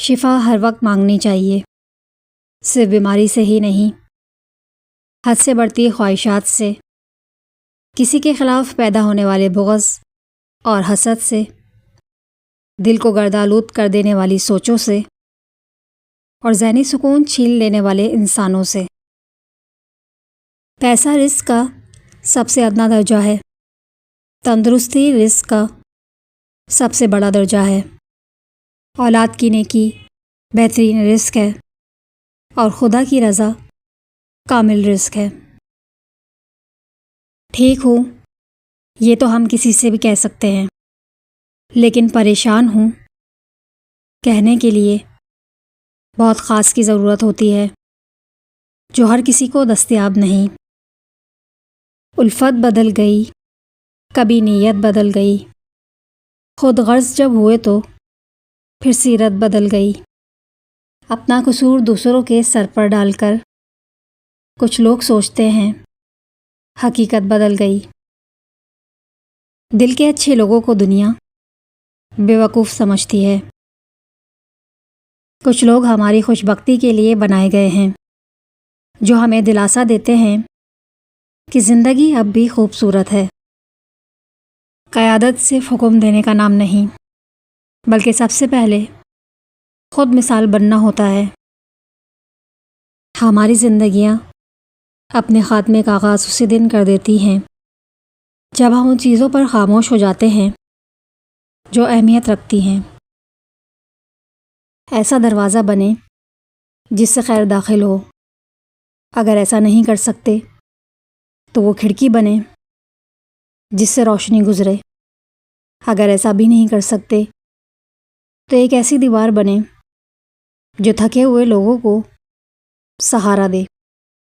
شفا ہر وقت مانگنی چاہیے، صرف بیماری سے ہی نہیں، حد سے بڑھتی خواہشات سے، کسی کے خلاف پیدا ہونے والے بغض اور حسد سے، دل کو گردآلود کر دینے والی سوچوں سے اور ذہنی سکون چھین لینے والے انسانوں سے۔ پیسہ رزق کا سب سے ادنا درجہ ہے، تندرستی رزق کا سب سے بڑا درجہ ہے، اولاد کی نیکی بہترین رزق ہے اور خدا کی رضا کامل رزق ہے۔ ٹھیک ہوں، یہ تو ہم کسی سے بھی کہہ سکتے ہیں، لیکن پریشان ہوں کہنے کے لیے بہت خاص کی ضرورت ہوتی ہے جو ہر کسی کو دستیاب نہیں۔ الفت بدل گئی، کبھی نیت بدل گئی، خود غرض جب ہوئے تو پھر سیرت بدل گئی۔ اپنا قصور دوسروں کے سر پر ڈال کر کچھ لوگ سوچتے ہیں حقیقت بدل گئی۔ دل کے اچھے لوگوں کو دنیا بے وقوف سمجھتی ہے۔ کچھ لوگ ہماری خوش بختی کے لیے بنائے گئے ہیں، جو ہمیں دلاسا دیتے ہیں کہ زندگی اب بھی خوبصورت ہے۔ قیادت صرف حکم دینے کا نام نہیں، بلکہ سب سے پہلے خود مثال بننا ہوتا ہے۔ ہماری زندگیاں اپنے خاتمے کا آغاز اسی دن کر دیتی ہیں جب ہم ان چیزوں پر خاموش ہو جاتے ہیں جو اہمیت رکھتی ہیں۔ ایسا دروازہ بنے جس سے خیر داخل ہو، اگر ایسا نہیں کر سکتے تو وہ کھڑکی بنے جس سے روشنی گزرے، اگر ایسا بھی نہیں کر سکتے تو ایک ایسی دیوار بنے جو تھکے ہوئے لوگوں کو سہارا دے۔